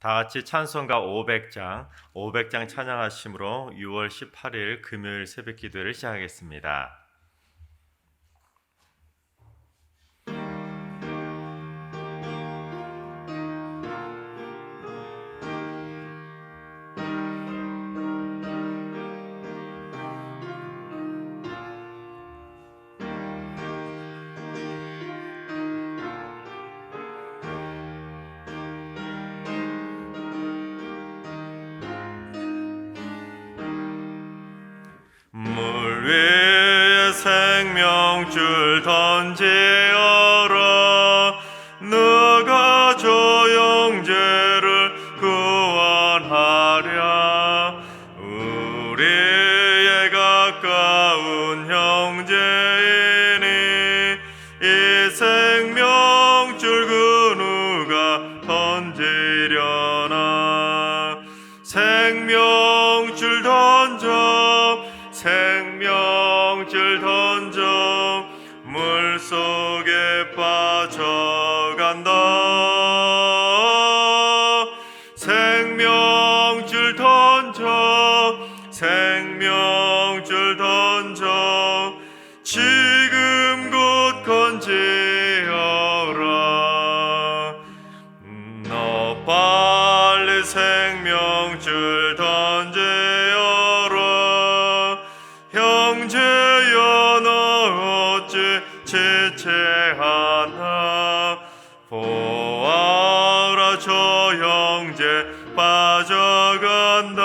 다 같이 찬송가 500장 찬양하심으로 6월 18일 금요일 새벽 기도를 시작하겠습니다. 물 위에 생명줄 던지어라. 누가 저 형제를 구원하랴. 우리의 가까운 형제이니 이 생명줄 그 누가 던지려나. 생명줄 던져, 생명줄 던져, 물속에 빠져간다. 생명줄 던져, 생명줄 던져, 지금 곧 건지어라. 너 빨리 생명줄 던지어라. 형제여 너 어찌 지체하나. 보아라 저 형제 빠져간다.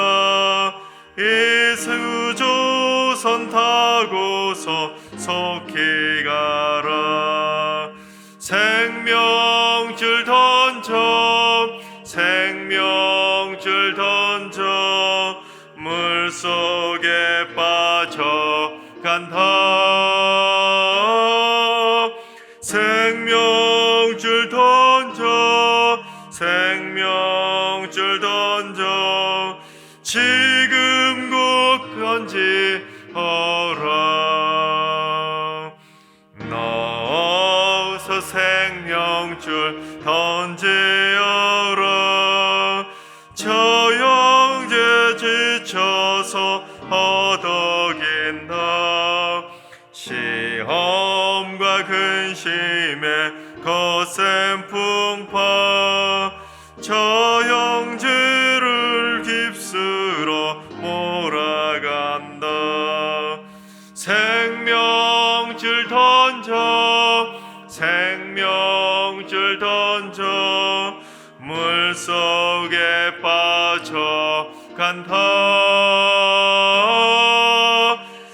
이수조선 타고서 속히 가라. 생명줄 던져, 생명줄 던져, 물속에 빠져간다. 생명줄 던져, 생명줄 던져, 지금 곧 건지어라. 너 어서 생명줄 던지어라. 저 형제 지쳐서 허덕인다. 시험과 근심에 거센 풍파, 저 형제를 깁스로 몰아간다. 생명줄 던져, 생명줄 던져, 물속에 빠져간다.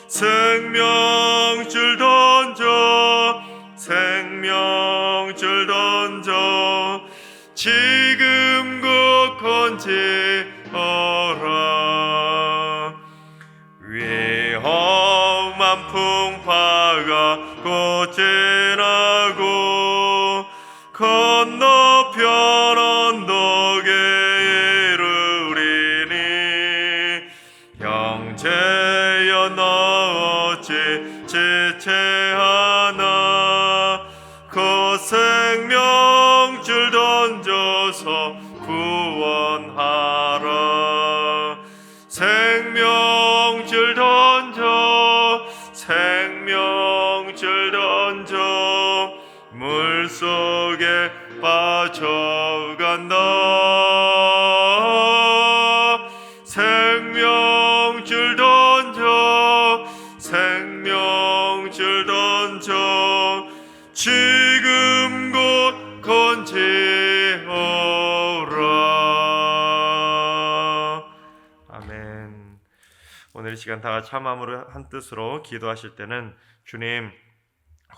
생명줄 던져, 생명줄 던져, 지금 곧 건지어라. 위험한 풍파가 곧 지나고 건너편 언덕에 이르리니. 형제여 너 어찌 지체하나. 그 생명줄 던져서 구원하라. 생명줄 던져, 생명줄 던져, 물속에 빠져간다. 생명줄 던져, 생명줄 던져, 지금 곧 건지어라. 아멘. 오늘 이 시간 다 같이 한 마음으로 한 뜻으로 기도하실 때는, 주님,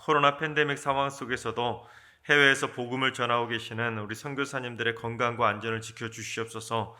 코로나 팬데믹 상황 속에서도 해외에서 복음을 전하고 계시는 우리 선교사님들의 건강과 안전을 지켜주시옵소서.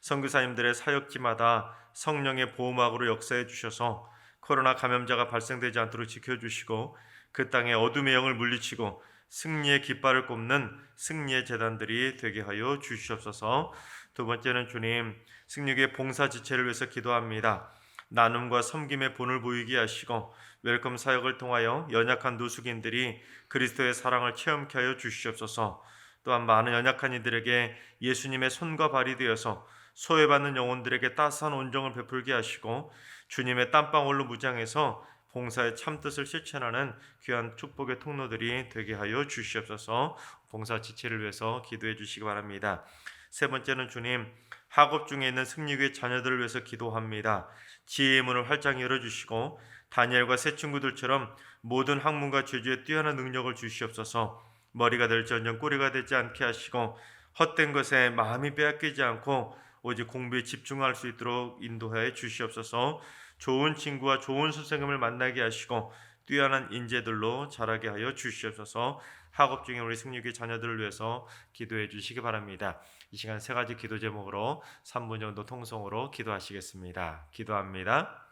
선교사님들의 사역지마다 성령의 보호막으로 역사해 주셔서 코로나 감염자가 발생되지 않도록 지켜주시고, 그 땅에 어둠의 영을 물리치고 승리의 깃발을 꼽는 승리의 제단들이 되게 하여 주시옵소서. 두 번째는, 주님, 승리교회 봉사지체를 위해서 기도합니다. 나눔과 섬김의 본을 보이게 하시고 웰컴 사역을 통하여 연약한 노숙인들이 그리스도의 사랑을 체험케 하여 주시옵소서. 또한 많은 연약한 이들에게 예수님의 손과 발이 되어서 소외받는 영혼들에게 따스한 온정을 베풀게 하시고 주님의 땀방울로 무장해서 봉사의 참뜻을 실천하는 귀한 축복의 통로들이 되게 하여 주시옵소서. 봉사 지체를 위해서 기도해 주시기 바랍니다. 세 번째는 주님, 학업 중에 있는 승리교회 자녀들을 위해서 기도합니다. 지혜의 문을 활짝 열어주시고 다니엘과 세 친구들처럼 모든 학문과 재주에 뛰어난 능력을 주시옵소서. 머리가 될지언정 꼬리가 되지 않게 하시고 헛된 것에 마음이 빼앗기지 않고 오직 공부에 집중할 수 있도록 인도하여 주시옵소서. 좋은 친구와 좋은 선생님을 만나게 하시고 뛰어난 인재들로 자라게 하여 주시옵소서. 학업 중에 우리 승리교회 자녀들을 위해서 기도해 주시기 바랍니다. 이 시간 세 가지 기도 제목으로 3분 정도 통성으로 기도하시겠습니다. 기도합니다.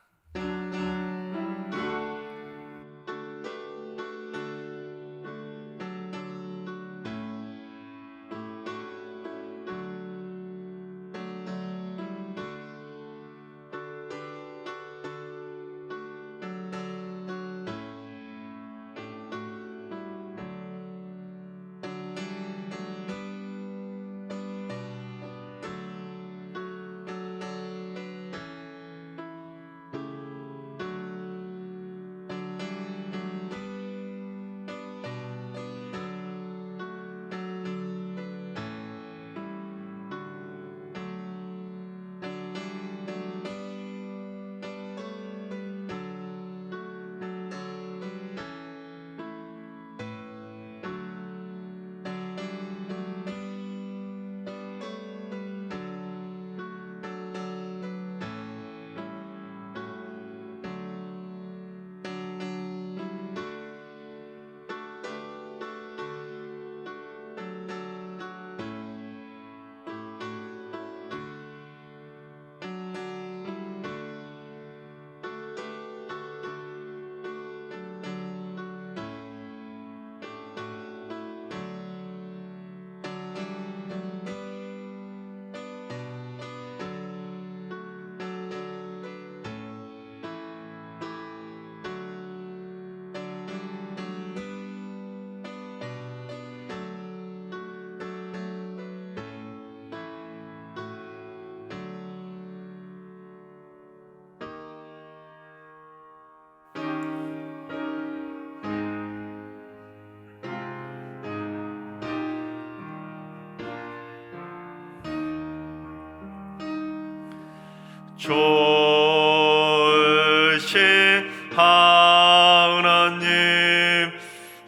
좋으신 하나님,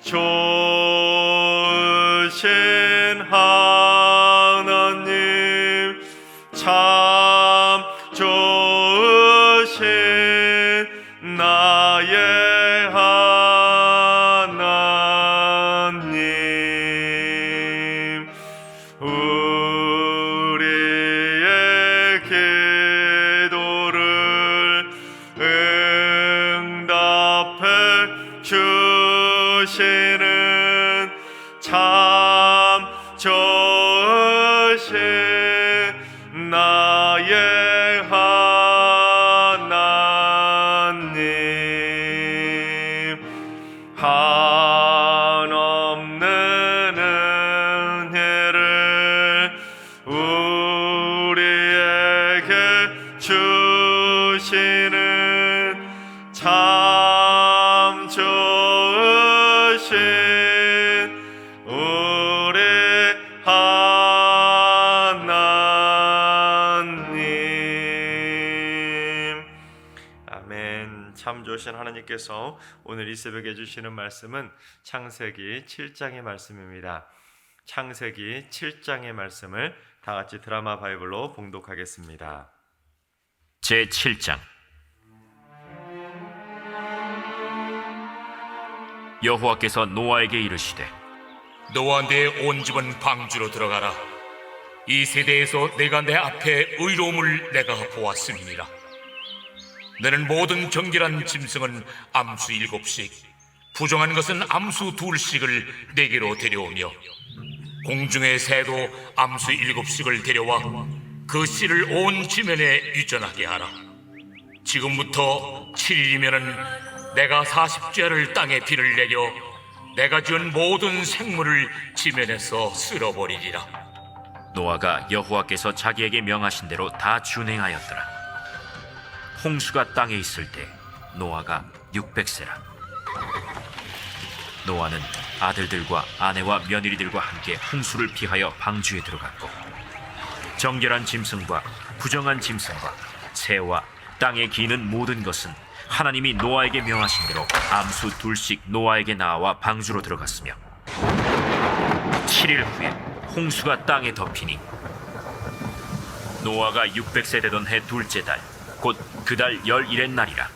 좋으신 하나님, 참 좋으신 나의 하나님, 우리의 기도를 응답해 주시는 참 좋으신 나의 하나님, 한없는 은혜를 우리에게 주시는 참 좋으신 우리 하나님. 아멘. 참 좋으신 하나님께서 오늘 이 새벽에 주시는 말씀은 창세기 7장의 말씀입니다. 창세기 7장의 말씀을 다 같이 드라마 바이블로 봉독하겠습니다. 제7장. 여호와께서 노아에게 이르시되 너와 내 온 집은 방주로 들어가라. 이 세대에서 내가 내 앞에 의로움을 내가 보았음이니라. 너는 모든 정결한 짐승은 암수 7씩, 부정한 것은 암수 2씩을 내게로 데려오며 공중의 새도 암수 7씩을 데려와 그 씨를 온 지면에 유전하게 하라. 지금부터 7일이면은 내가 40죄를 땅에 비를 내려 내가 지은 모든 생물을 지면에서 쓸어버리리라. 노아가 여호와께서 자기에게 명하신 대로 다 준행하였더라. 홍수가 땅에 있을 때 노아가 600세라. 노아는 아들들과 아내와 며느리들과 함께 홍수를 피하여 방주에 들어갔고, 정결한 짐승과 부정한 짐승과 새와 땅에 기는 모든 것은 하나님이 노아에게 명하신 대로 암수 둘씩 노아에게 나와 방주로 들어갔으며, 7일 후에 홍수가 땅에 덮이니 노아가 600세 되던 해 둘째 달, 곧 그 달 11의 날이라.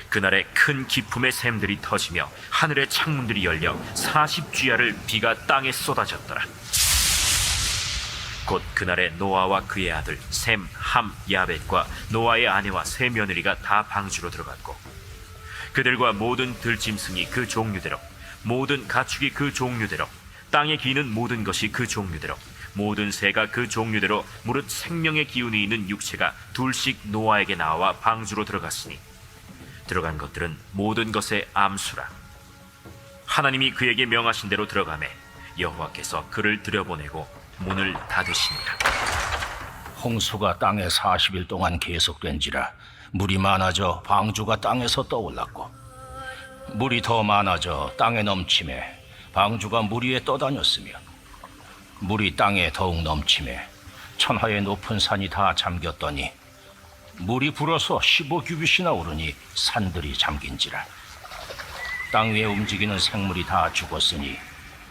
그날에 큰 기품의 샘들이 터지며 하늘의 창문들이 열려 40주야를 비가 땅에 쏟아졌더라. 곧 그날에 노아와 그의 아들 셈, 함, 야벳과 노아의 아내와 세 며느리가 다 방주로 들어갔고, 그들과 모든 들짐승이 그 종류대로, 모든 가축이 그 종류대로, 땅에 기는 모든 것이 그 종류대로, 모든 새가 그 종류대로 무릇 생명의 기운이 있는 육체가 둘씩 노아에게 나와 방주로 들어갔으니, 들어간 것들은 모든 것의 암수라. 하나님이 그에게 명하신 대로 들어가매 여호와께서 그를 들여보내고 문을 닫으시니라. 홍수가 땅에 40일 동안 계속된지라 물이 많아져 방주가 땅에서 떠올랐고, 물이 더 많아져 땅에 넘침에 방주가 물 위에 떠다녔으며, 물이 땅에 더욱 넘침에 천하의 높은 산이 다 잠겼더니 물이 불어서 15규빗이나 오르니 산들이 잠긴지라. 땅 위에 움직이는 생물이 다 죽었으니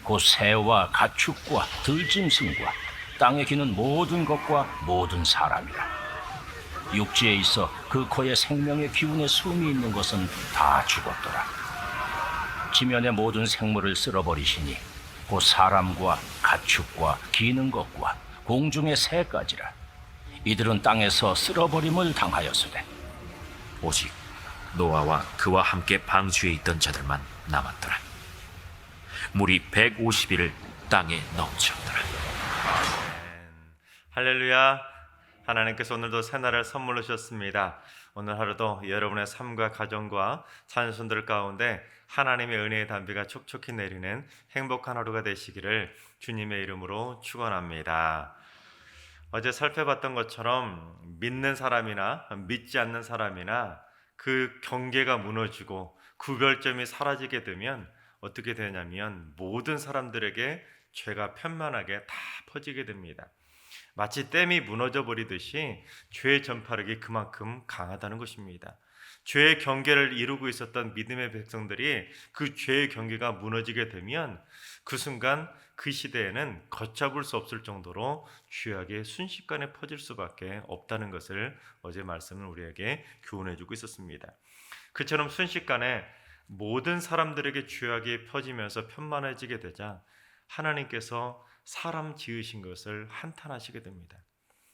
곧 새와 가축과 들짐승과 땅에 기는 모든 것과 모든 사람이라. 육지에 있어 그 코에 생명의 기운의 숨이 있는 것은 다 죽었더라. 지면의 모든 생물을 쓸어버리시니 곧 사람과 가축과 기는 것과 공중의 새까지라. 이들은 땅에서 쓸어버림을 당하였으되 오직 노아와 그와 함께 방주에 있던 자들만 남았더라. 물이 150일을 땅에 넘쳤더라. 할렐루야. 하나님께서 오늘도 새날을 선물로 주셨습니다. 오늘 하루도 여러분의 삶과 가정과 자녀손들 가운데 하나님의 은혜의 담비가 촉촉히 내리는 행복한 하루가 되시기를 주님의 이름으로 축원합니다. 어제 살펴봤던 것처럼 믿는 사람이나 믿지 않는 사람이나 그 경계가 무너지고 구별점이 사라지게 되면 어떻게 되냐면 모든 사람들에게 죄가 편만하게 다 퍼지게 됩니다. 마치 댐이 무너져 버리듯이 죄의 전파력이 그만큼 강하다는 것입니다. 죄의 경계를 이루고 있었던 믿음의 백성들이 그 죄의 경계가 무너지게 되면 그 순간 그 시대에는 걷잡을 수 없을 정도로 죄악이 순식간에 퍼질 수밖에 없다는 것을 어제 말씀을 우리에게 교훈해 주고 있었습니다. 그처럼 순식간에 모든 사람들에게 죄악이 퍼지면서 편만해지게 되자 하나님께서 사람 지으신 것을 한탄하시게 됩니다.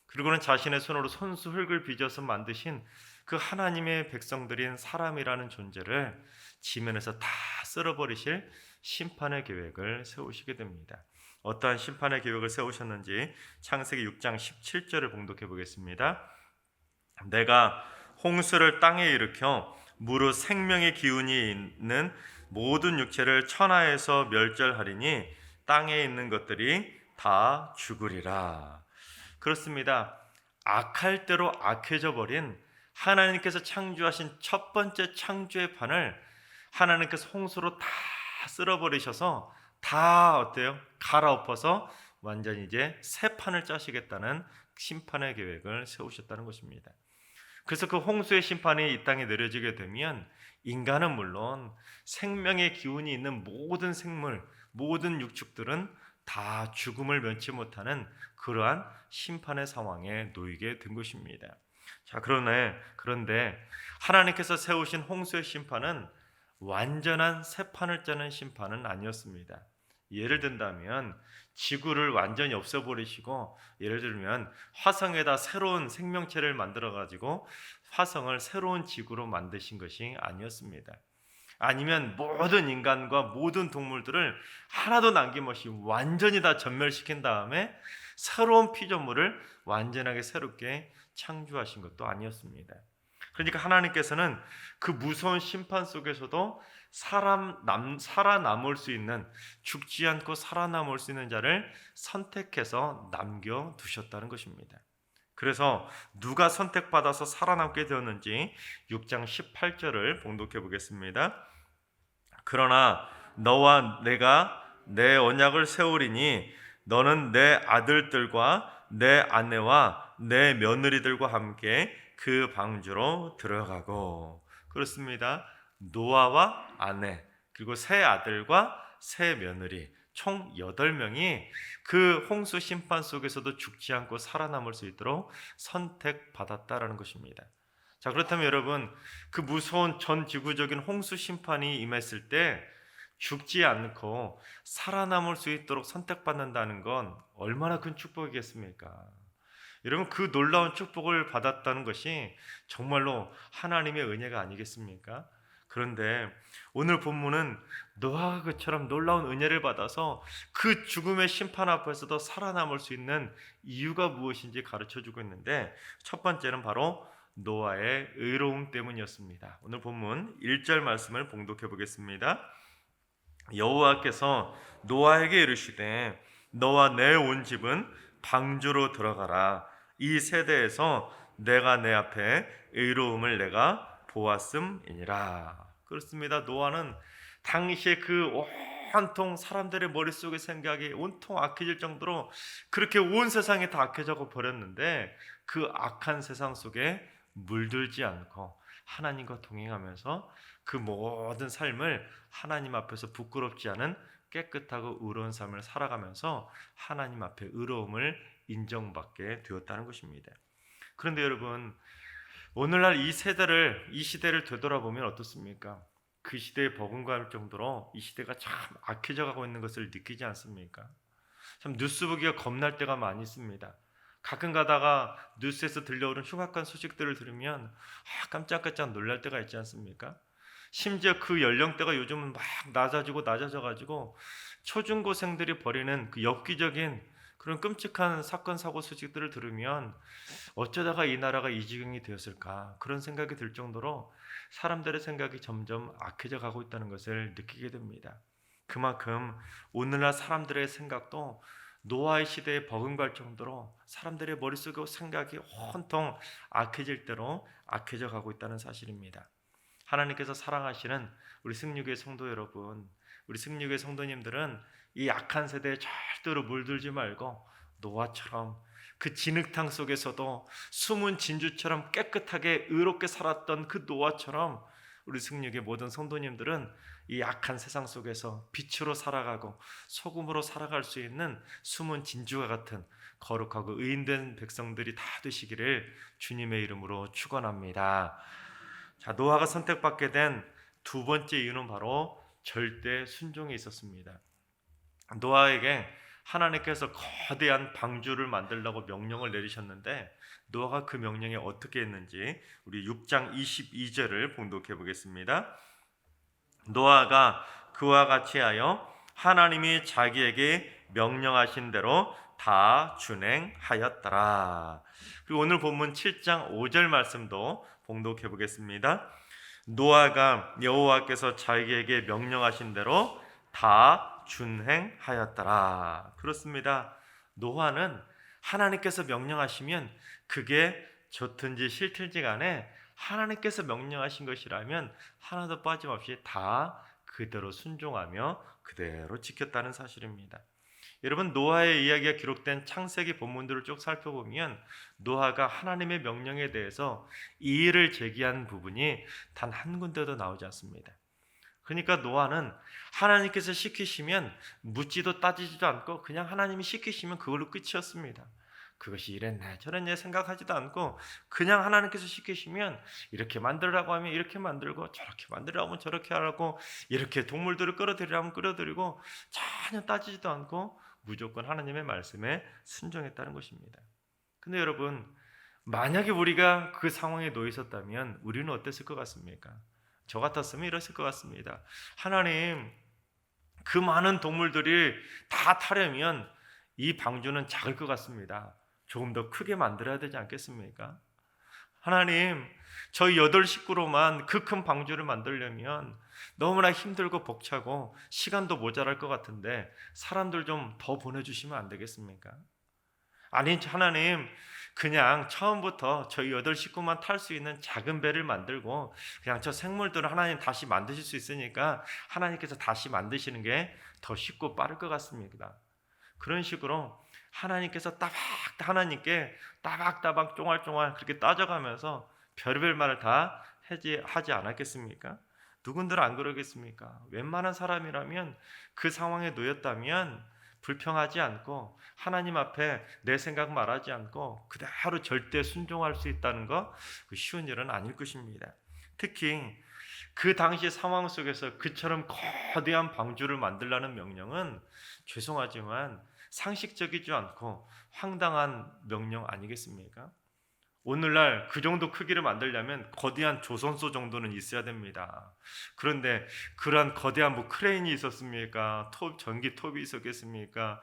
그리고는 자신의 손으로 손수 흙을 빚어서 만드신 그 하나님의 백성들인 사람이라는 존재를 지면에서 다 쓸어버리실 심판의 계획을 세우시게 됩니다. 어떠한 심판의 계획을 세우셨는지 창세기 6장 17절을 봉독해 보겠습니다. 내가 홍수를 땅에 일으켜 무릇 생명의 기운이 있는 모든 육체를 천하에서 멸절하리니 땅에 있는 것들이 다 죽으리라. 그렇습니다. 악할 대로 악해져 버린 하나님께서 창조하신 첫 번째 창조의 판을 하나님께서 홍수로 다 쓸어버리셔서 다 어때요? 갈아엎어서 완전히 이제 새 판을 짜시겠다는 심판의 계획을 세우셨다는 것입니다. 그래서 그 홍수의 심판이 이 땅에 내려지게 되면 인간은 물론 생명의 기운이 있는 모든 생물, 모든 육축들은 다 죽음을 면치 못하는 그러한 심판의 상황에 놓이게 된 것입니다. 자, 그런데 하나님께서 세우신 홍수의 심판은 완전한 새 판을 짜는 심판은 아니었습니다. 예를 든다면 지구를 완전히 없애버리시고, 예를 들면 화성에다 새로운 생명체를 만들어 가지고 화성을 새로운 지구로 만드신 것이 아니었습니다. 아니면 모든 인간과 모든 동물들을 하나도 남김없이 완전히 다 전멸시킨 다음에 새로운 피조물을 완전하게 새롭게 창조하신 것도 아니었습니다. 그러니까 하나님께서는 그 무서운 심판 속에서도 살아남을 수 있는, 죽지 않고 살아남을 수 있는 자를 선택해서 남겨두셨다는 것입니다. 그래서 누가 선택받아서 살아남게 되었는지 6장 18절을 봉독해 보겠습니다. 그러나 너와 내가 내 언약을 세우리니 너는 내 아들들과 내 아내와 내 며느리들과 함께 그 방주로 들어가고. 그렇습니다. 노아와 아내 그리고 세 아들과 세 며느리 총 8명이 그 홍수 심판 속에서도 죽지 않고 살아남을 수 있도록 선택받았다라는 것입니다. 자, 그렇다면 여러분, 그 무서운 전 지구적인 홍수 심판이 임했을 때 죽지 않고 살아남을 수 있도록 선택받는다는 건 얼마나 큰 축복이겠습니까? 여러분, 그 놀라운 축복을 받았다는 것이 정말로 하나님의 은혜가 아니겠습니까? 그런데 오늘 본문은 노아가 그처럼 놀라운 은혜를 받아서 그 죽음의 심판 앞에서도 살아남을 수 있는 이유가 무엇인지 가르쳐주고 있는데, 첫 번째는 바로 노아의 의로움 때문이었습니다. 오늘 본문 1절 말씀을 봉독해 보겠습니다. 여호와께서 노아에게 이르시되 너와 내 온 집은 방주로 들어가라. 이 세대에서 내가 내 앞에 의로움을 내가 보았음이니라. 그렇습니다. 노아는 당시에 그 온통 사람들의 머릿속의 생각이 온통 악해질 정도로 그렇게 온 세상이 다 악해져 버렸는데, 그 악한 세상 속에 물들지 않고 하나님과 동행하면서 그 모든 삶을 하나님 앞에서 부끄럽지 않은 깨끗하고 의로운 삶을 살아가면서 하나님 앞에 의로움을 인정받게 되었다는 것입니다. 그런데 여러분, 오늘날 이 시대를 되돌아보면 어떻습니까? 그 시대에 버금갈 정도로 이 시대가 참 악해져 가고 있는 것을 느끼지 않습니까? 참 뉴스 보기가 겁날 때가 많이 있습니다. 가끔 가다가 뉴스에서 들려오는 흉악한 소식들을 들으면 깜짝깜짝 놀랄 때가 있지 않습니까? 심지어 그 연령대가 요즘은 막 낮아져가지고 초중고생들이 벌이는 그 엽기적인 그런 끔찍한 사건 사고 소식들을 들으면 어쩌다가 이 나라가 이 지경이 되었을까, 그런 생각이 들 정도로 사람들의 생각이 점점 악해져 가고 있다는 것을 느끼게 됩니다. 그만큼 오늘날 사람들의 생각도 노아의 시대에 버금갈 정도로 사람들의 머릿속에 생각이 온통 악해질 대로 악해져 가고 있다는 사실입니다. 하나님께서 사랑하시는 우리 승리교회 성도 여러분, 우리 승리교회 성도님들은 이 악한 세대에 절대로 물들지 말고 노아처럼 그 진흙탕 속에서도 숨은 진주처럼 깨끗하게 의롭게 살았던 그 노아처럼 우리 승리교회 모든 성도님들은 이 악한 세상 속에서 빛으로 살아가고 소금으로 살아갈 수 있는 숨은 진주와 같은 거룩하고 의인된 백성들이 다 되시기를 주님의 이름으로 축원합니다. 자, 노아가 선택받게 된 두 번째 이유는 바로 절대 순종에 있었습니다. 노아에게 하나님께서 거대한 방주를 만들라고 명령을 내리셨는데, 노아가 그 명령에 어떻게 했는지 우리 6장 22절을 봉독해 보겠습니다. 노아가 그와 같이 하여 하나님이 자기에게 명령하신 대로 다 준행하였더라. 그리고 오늘 본문 7장 5절 말씀도 봉독해 보겠습니다. 노아가 여호와께서 자기에게 명령하신 대로 다 준행하였더라. 그렇습니다. 노아는 하나님께서 명령하시면 그게 좋든지 싫든지 간에 하나님께서 명령하신 것이라면 하나도 빠짐없이 다 그대로 순종하며 그대로 지켰다는 사실입니다. 여러분, 노아의 이야기가 기록된 창세기 본문들을 쭉 살펴보면 노아가 하나님의 명령에 대해서 이의를 제기한 부분이 단 한 군데도 나오지 않습니다. 그러니까 노아는 하나님께서 시키시면 묻지도 따지지도 않고 그냥 하나님이 시키시면 그걸로 끝이었습니다. 그것이 이랬네 저랬네 생각하지도 않고 그냥 하나님께서 시키시면 이렇게 만들라고 하면 이렇게 만들고, 저렇게 만들라고 하면 저렇게 하라고, 이렇게 동물들을 끌어들이라면 끌어들이고, 전혀 따지지도 않고 무조건 하나님의 말씀에 순종했다는 것입니다. 근데 여러분, 만약에 우리가 그 상황에 놓여 있었다면 우리는 어땠을 것 같습니까? 저 같았으면 이랬을 것 같습니다. 하나님, 그 많은 동물들이 다 타려면 이 방주는 작을 것 같습니다. 조금 더 크게 만들어야 되지 않겠습니까? 하나님, 저희 8식구로만 그 큰 방주를 만들려면 너무나 힘들고 벅차고 시간도 모자랄 것 같은데 사람들 좀 더 보내주시면 안 되겠습니까? 아니, 하나님, 그냥 처음부터 저희 8식구만 탈 수 있는 작은 배를 만들고 그냥 저 생물들을 하나님 다시 만드실 수 있으니까 하나님께서 다시 만드시는 게 더 쉽고 빠를 것 같습니다. 그런 식으로 하나님께 따박따박 쫑알쫑알 그렇게 따져가면서 별별 말을 다 하지 않았겠습니까? 누군들 안 그러겠습니까? 웬만한 사람이라면 그 상황에 놓였다면 불평하지 않고 하나님 앞에 내 생각 말하지 않고 그대로 절대 순종할 수 있다는 거 쉬운 일은 아닐 것입니다. 특히 그 당시 상황 속에서 그처럼 거대한 방주를 만들라는 명령은 죄송하지만 상식적이지 않고 황당한 명령 아니겠습니까? 오늘날 그 정도 크기를 만들려면 거대한 조선소 정도는 있어야 됩니다. 그런데 그러한 거대한 크레인이 있었습니까? 전기 톱이 있었겠습니까?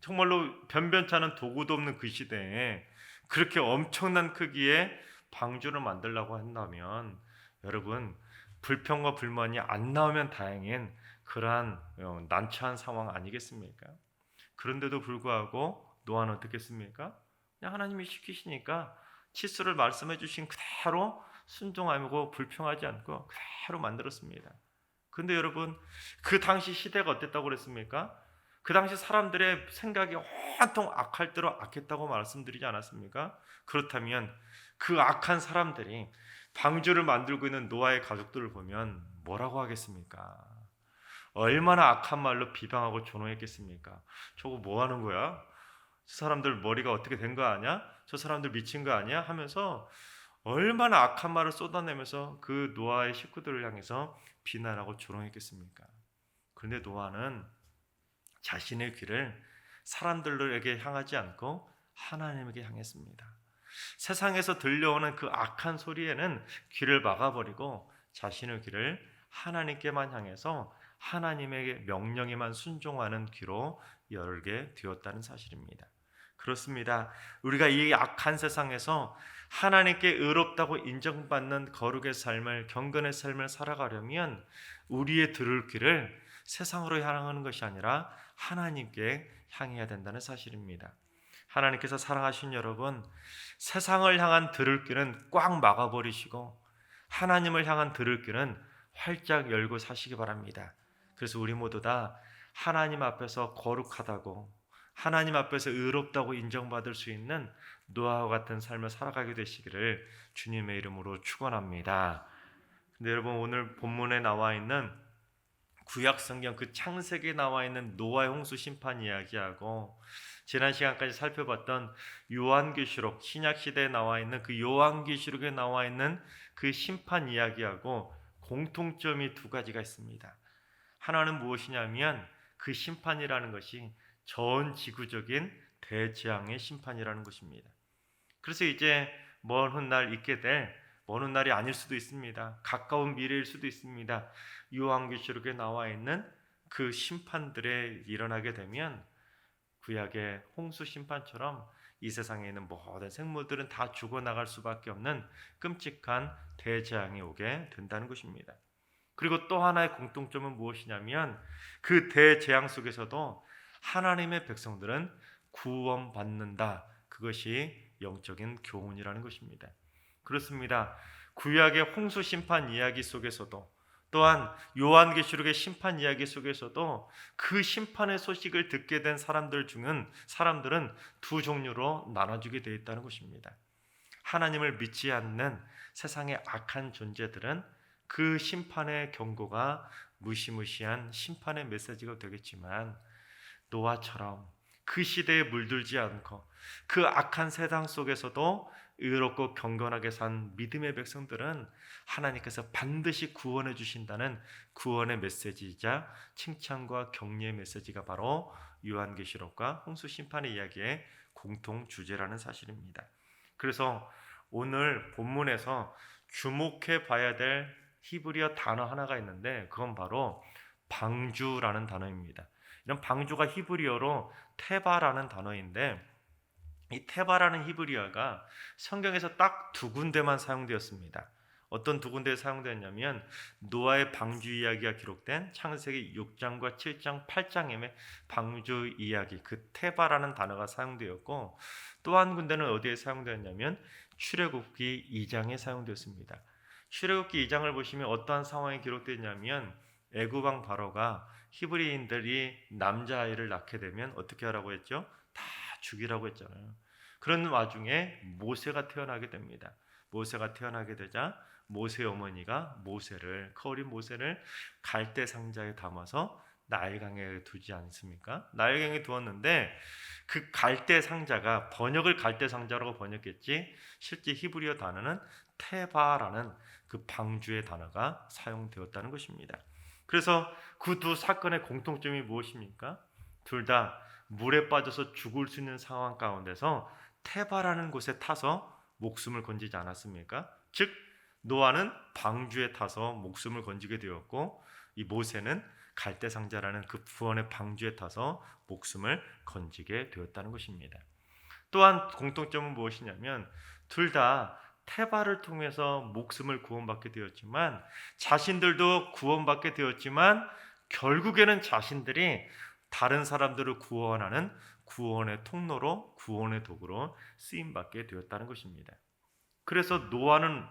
정말로 변변찮은 도구도 없는 그 시대에 그렇게 엄청난 크기의 방주를 만들려고 한다면 여러분, 불평과 불만이 안 나오면 다행인 그러한 난처한 상황 아니겠습니까? 그런데도 불구하고 노아는 어떻게 했습니까? 그냥 하나님이 시키시니까 치수를 말씀해 주신 그대로 순종하고 불평하지 않고 그대로 만들었습니다. 그런데 여러분, 그 당시 시대가 어땠다고 그랬습니까? 그 당시 사람들의 생각이 온통 악할 대로 악했다고 말씀드리지 않았습니까? 그렇다면 그 악한 사람들이 방주를 만들고 있는 노아의 가족들을 보면 뭐라고 하겠습니까? 얼마나 악한 말로 비방하고 조롱했겠습니까? 저거 뭐 하는 거야? 저 사람들 머리가 어떻게 된 거 아니야? 저 사람들 미친 거 아니야? 하면서 얼마나 악한 말을 쏟아내면서 그 노아의 식구들을 향해서 비난하고 조롱했겠습니까? 그런데 노아는 자신의 귀를 사람들에게 향하지 않고 하나님에게 향했습니다. 세상에서 들려오는 그 악한 소리에는 귀를 막아버리고 자신의 귀를 하나님께만 향해서 하나님의 명령에만 순종하는 귀로 열게 되었다는 사실입니다. 그렇습니다. 우리가 이 악한 세상에서 하나님께 의롭다고 인정받는 거룩의 삶을, 경건의 삶을 살아가려면 우리의 들을 귀를 세상으로 향하는 것이 아니라 하나님께 향해야 된다는 사실입니다. 하나님께서 사랑하신 여러분, 세상을 향한 들을 귀는 꽉 막아버리시고 하나님을 향한 들을 귀는 활짝 열고 사시기 바랍니다. 그래서 우리 모두 다 하나님 앞에서 거룩하다고, 하나님 앞에서 의롭다고 인정받을 수 있는 노아와 같은 삶을 살아가게 되시기를 주님의 이름으로 축원합니다. 근데 여러분, 오늘 본문에 나와 있는 구약 성경 그 창세기에 나와 있는 노아의 홍수 심판 이야기하고 지난 시간까지 살펴봤던 요한계시록, 신약 시대에 나와 있는 그 요한계시록에 나와 있는 그 심판 이야기하고 공통점이 두 가지가 있습니다. 하나는 무엇이냐면 그 심판이라는 것이 전 지구적인 대재앙의 심판이라는 것입니다. 그래서 이제 먼 훗날 있게 될, 먼 훗날이 아닐 수도 있습니다. 가까운 미래일 수도 있습니다. 요한계시록에 나와 있는 그 심판들에 일어나게 되면 구약의 홍수 심판처럼 이 세상에 있는 모든 생물들은 다 죽어나갈 수밖에 없는 끔찍한 대재앙이 오게 된다는 것입니다. 그리고 또 하나의 공통점은 무엇이냐면 그 대재앙 속에서도 하나님의 백성들은 구원받는다. 그것이 영적인 교훈이라는 것입니다. 그렇습니다. 구약의 홍수 심판 이야기 속에서도 또한 요한계시록의 심판 이야기 속에서도 그 심판의 소식을 듣게 된 사람들은 두 종류로 나눠지게 되어 있다는 것입니다. 하나님을 믿지 않는 세상의 악한 존재들은 그 심판의 경고가 무시무시한 심판의 메시지가 되겠지만 노아처럼 그 시대에 물들지 않고 그 악한 세상 속에서도 의롭고 경건하게 산 믿음의 백성들은 하나님께서 반드시 구원해 주신다는 구원의 메시지이자 칭찬과 격려의 메시지가 바로 요한계시록과 홍수 심판의 이야기의 공통 주제라는 사실입니다. 그래서 오늘 본문에서 주목해 봐야 될 히브리어 단어 하나가 있는데 그건 바로 방주라는 단어입니다. 이런 방주가 히브리어로 테바라는 단어인데 이 테바라는 히브리어가 성경에서 딱 두 군데만 사용되었습니다. 어떤 두 군데에 사용되었냐면 노아의 방주 이야기가 기록된 창세기 6장과 7장, 8장의 방주 이야기, 그 테바라는 단어가 사용되었고, 또 한 군데는 어디에 사용되었냐면 출애굽기 2장에 사용되었습니다. 출애굽기 2장을 보시면 어떠한 상황이 기록되었냐면 애굽 왕 바로가 히브리인들이 남자아이를 낳게 되면 어떻게 하라고 했죠? 다 죽이라고 했잖아요. 그런 와중에 모세가 태어나게 됩니다. 모세가 태어나게 되자 모세 어머니가 커어린 모세를 갈대 상자에 담아서 나일강에 두지 않습니까? 나일강에 두었는데 그 갈대 상자가, 번역을 갈대 상자라고 번역했지 실제 히브리어 단어는 테바라는 그 방주의 단어가 사용되었다는 것입니다. 그래서 그 두 사건의 공통점이 무엇입니까? 둘 다 물에 빠져서 죽을 수 있는 상황 가운데서 테바라는 곳에 타서 목숨을 건지지 않았습니까? 즉 노아는 방주에 타서 목숨을 건지게 되었고, 이 모세는 갈대상자라는 그 구원의 방주에 타서 목숨을 건지게 되었다는 것입니다. 또한 공통점은 무엇이냐면 둘 다 테바를 통해서 목숨을 구원받게 되었지만, 자신들도 구원받게 되었지만 결국에는 자신들이 다른 사람들을 구원하는 구원의 통로로, 구원의 도구로 쓰임받게 되었다는 것입니다. 그래서 노아는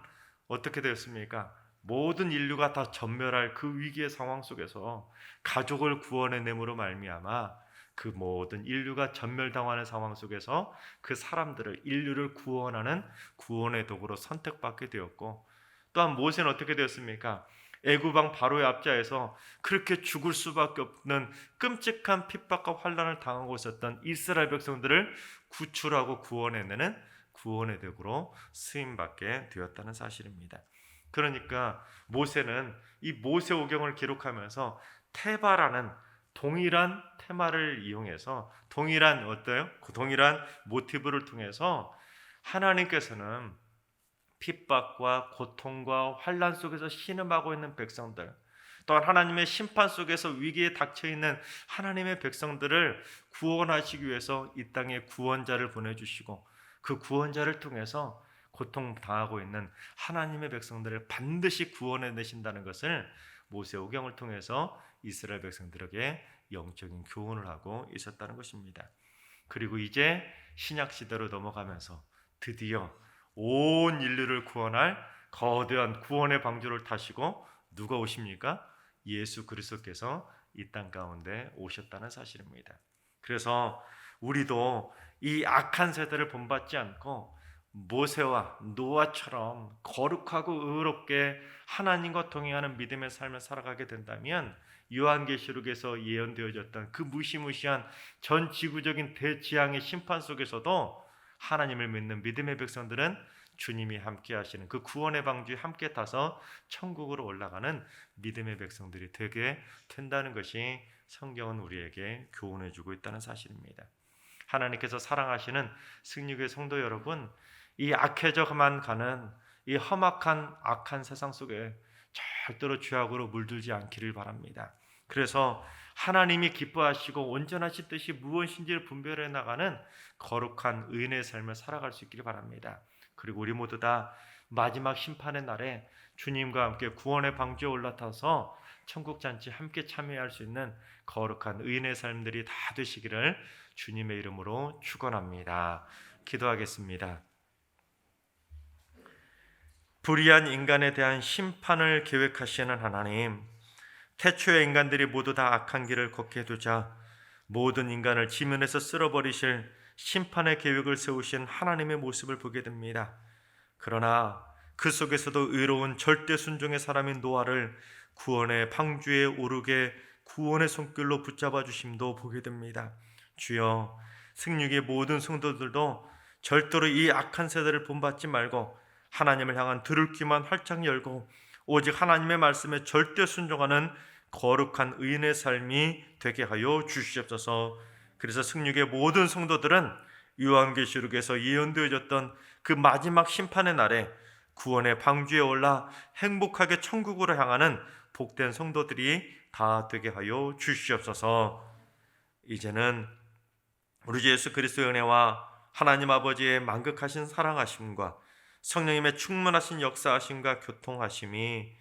어떻게 되었습니까? 모든 인류가 다 전멸할 그 위기의 상황 속에서 가족을 구원해냄으로 말미암아 그 모든 인류가 전멸당하는 상황 속에서 그 사람들을, 인류를 구원하는 구원의 도구로 선택받게 되었고, 또한 모세는 어떻게 되었습니까? 애굽 왕 바로의 앞자에서 그렇게 죽을 수밖에 없는 끔찍한 핍박과 환난을 당하고 있었던 이스라엘 백성들을 구출하고 구원해내는 구원의 도구로 쓰임받게 되었다는 사실입니다. 그러니까 모세는 이 모세오경을 기록하면서 테바라는 동일한 테마를 이용해서 동일한 모티브를 통해서 하나님께서는 핍박과 고통과 환난 속에서 신음하고 있는 백성들, 또한 하나님의 심판 속에서 위기에 닥쳐 있는 하나님의 백성들을 구원하시기 위해서 이 땅에 구원자를 보내주시고, 그 구원자를 통해서 고통당하고 있는 하나님의 백성들을 반드시 구원해내신다는 것을 모세오경을 통해서 이스라엘 백성들에게 영적인 교훈을 하고 있었다는 것입니다. 그리고 이제 신약시대로 넘어가면서 드디어 온 인류를 구원할 거대한 구원의 방주를 타시고 누가 오십니까? 예수 그리스도께서 이 땅 가운데 오셨다는 사실입니다. 그래서 우리도 이 악한 세대를 본받지 않고 모세와 노아처럼 거룩하고 의롭게 하나님과 동행하는 믿음의 삶을 살아가게 된다면 요한계시록에서 예언되어졌던 그 무시무시한 전 지구적인 대지향의 심판 속에서도 하나님을 믿는 믿음의 백성들은 주님이 함께 하시는 그 구원의 방주에 함께 타서 천국으로 올라가는 믿음의 백성들이 되게 된다는 것이 성경은 우리에게 교훈해 주고 있다는 사실입니다. 하나님께서 사랑하시는 승리교회 성도 여러분, 이 악해져만 가는 이 험악한 악한 세상 속에 절대로 죄악으로 물들지 않기를 바랍니다. 그래서 하나님이 기뻐하시고 온전하신 뜻이 무엇인지를 분별해 나가는 거룩한 의인의 삶을 살아갈 수 있기를 바랍니다. 그리고 우리 모두 다 마지막 심판의 날에 주님과 함께 구원의 방주에 올라타서 천국 잔치 함께 참여할 수 있는 거룩한 의인의 삶들이 다 되시기를 주님의 이름으로 축원합니다. 기도하겠습니다. 불의한 인간에 대한 심판을 계획하시는 하나님, 태초의 인간들이 모두 다 악한 길을 걷게 두자 모든 인간을 지면에서 쓸어버리실 심판의 계획을 세우신 하나님의 모습을 보게 됩니다. 그러나 그 속에서도 의로운 절대 순종의 사람인 노아를 구원의 방주에 오르게 구원의 손길로 붙잡아 주심도 보게 됩니다. 주여, 승육의 모든 성도들도 절대로 이 악한 세대를 본받지 말고 하나님을 향한 들을 귀만 활짝 열고 오직 하나님의 말씀에 절대 순종하는 거룩한 의인의 삶이 되게 하여 주시옵소서. 그래서 승육의 모든 성도들은 요한계시록에서 예언되어졌던 그 마지막 심판의 날에 구원의 방주에 올라 행복하게 천국으로 향하는 복된 성도들이 다 되게 하여 주시옵소서. 이제는 우리 주 예수 그리스도의 은혜와 하나님 아버지의 만극하신 사랑하심과 성령님의 충만하신 역사하심과 교통하심이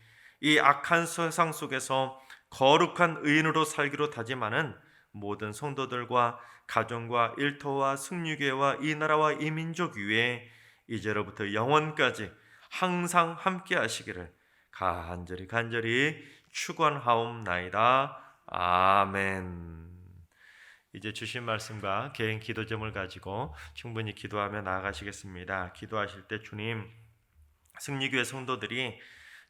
이 악한 세상 속에서 거룩한 의인으로 살기로 다짐하는 모든 성도들과 가정과 일터와 승리교회와 이 나라와 이 민족 위에 이제로부터 영원까지 항상 함께 하시기를 간절히 축원하옵나이다. 아멘. 이제 주신 말씀과 개인 기도 제목을 가지고 충분히 기도하며 나아가시겠습니다. 기도하실 때 주님, 승리교회 성도들이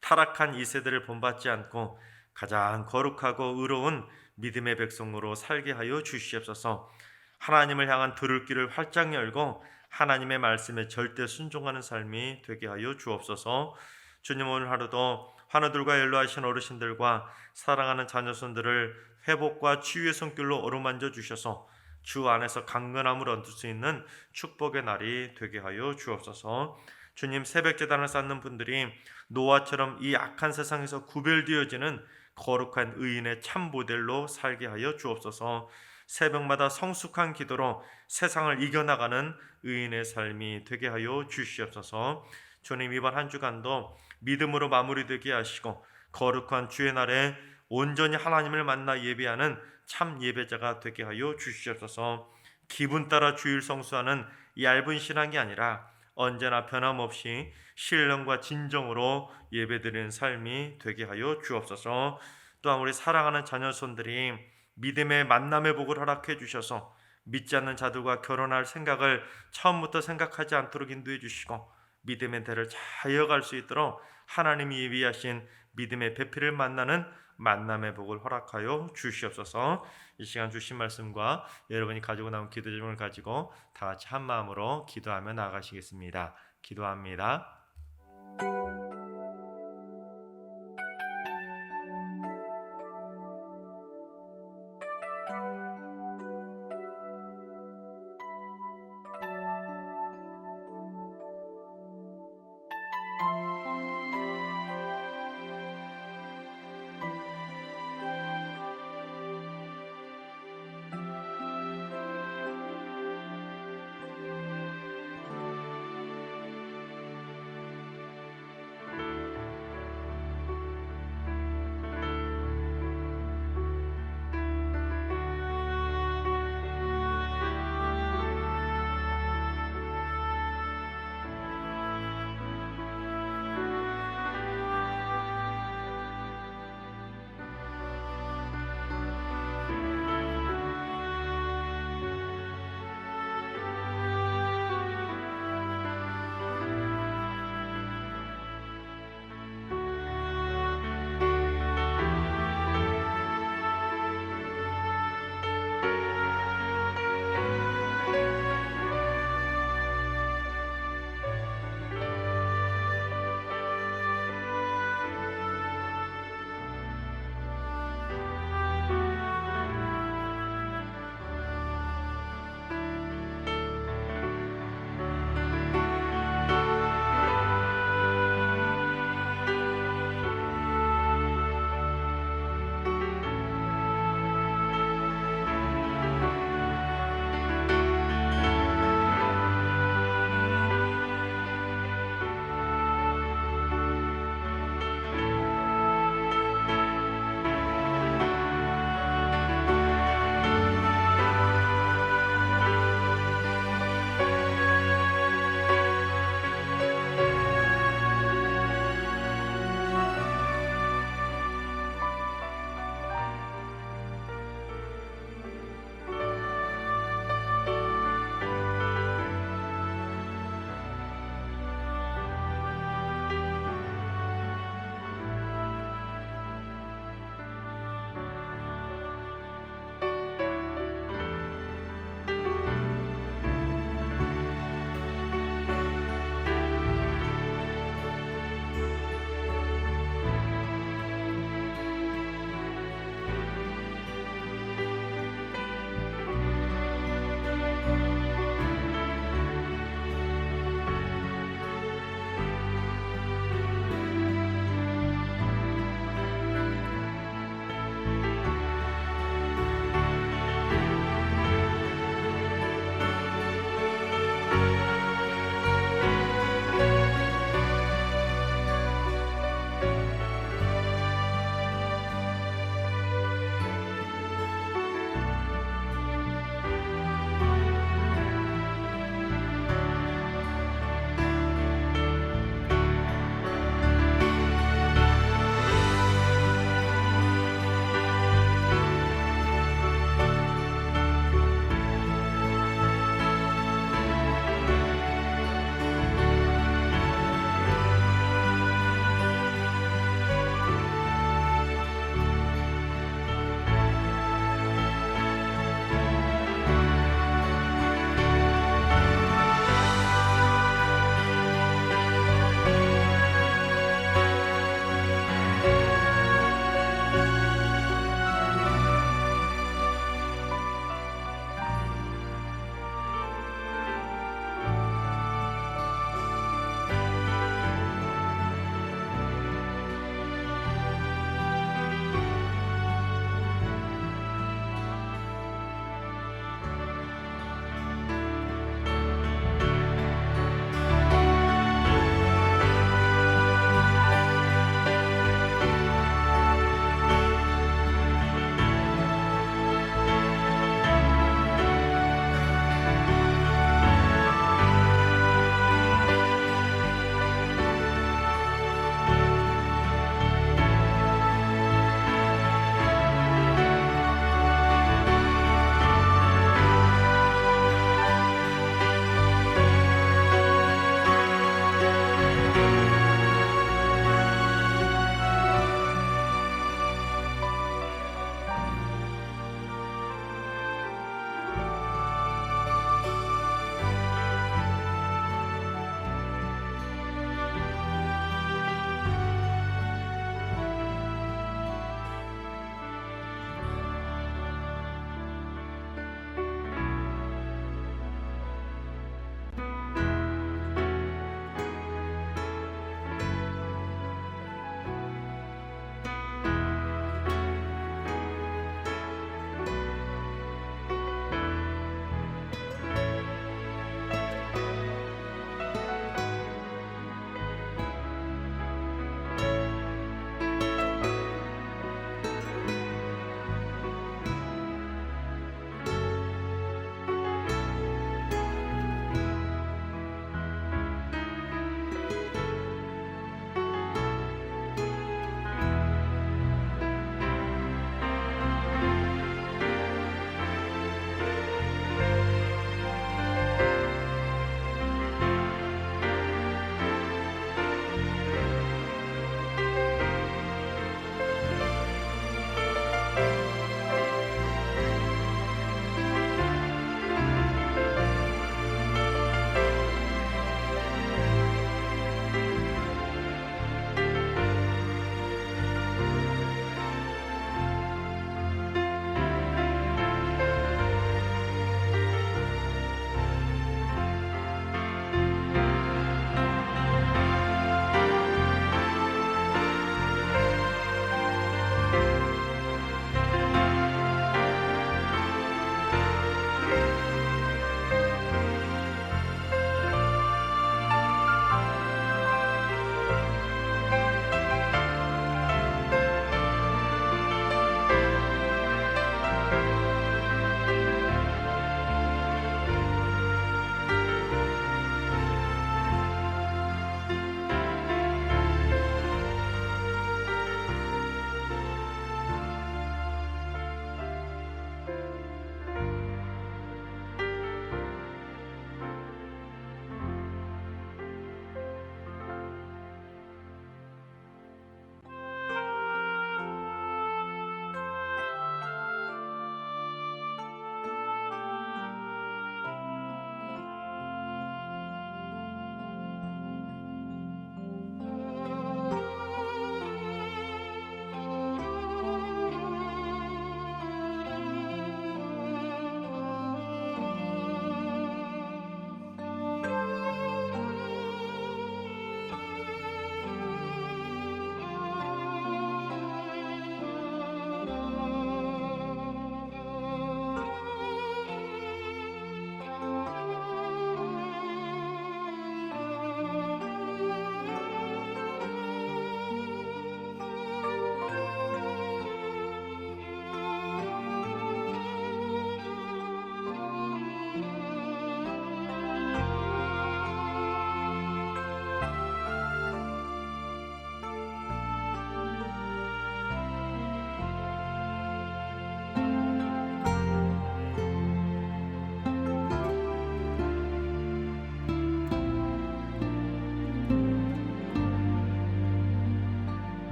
타락한 이 세대를 본받지 않고 가장 거룩하고 의로운 믿음의 백성으로 살게 하여 주시옵소서. 하나님을 향한 들을 길을 활짝 열고 하나님의 말씀에 절대 순종하는 삶이 되게 하여 주옵소서. 주님, 오늘 하루도 환우들과 연로하신 어르신들과 사랑하는 자녀손들을 회복과 치유의 손길로 어루만져 주셔서 주 안에서 강건함을 얻을 수 있는 축복의 날이 되게 하여 주옵소서. 주님, 새벽제단을 쌓는 분들이 노아처럼 이 악한 세상에서 구별되어지는 거룩한 의인의 참 모델로 살게 하여 주옵소서. 새벽마다 성숙한 기도로 세상을 이겨나가는 의인의 삶이 되게 하여 주시옵소서. 주님, 이번 한 주간도 믿음으로 마무리되게 하시고 거룩한 주의 날에 온전히 하나님을 만나 예배하는 참 예배자가 되게 하여 주시옵소서. 기분 따라 주일 성수하는 얇은 신앙이 아니라 언제나 변함없이 신령과 진정으로 예배드리는 삶이 되게 하여 주옵소서. 또한 우리 사랑하는 자녀손들이 믿음의 만남의 복을 허락해 주셔서 믿지 않는 자들과 결혼할 생각을 처음부터 생각하지 않도록 인도해 주시고 믿음의 대를 잘 이어갈 수 있도록 하나님이 예비하신 믿음의 배필을 만나는 만남의 복을 허락하여 주시옵소서. 이 시간 주신 말씀과 여러분이 가지고 나온 기도 제목을 가지고 다 같이 한 마음으로 기도하며 나아가시겠습니다. 기도합니다.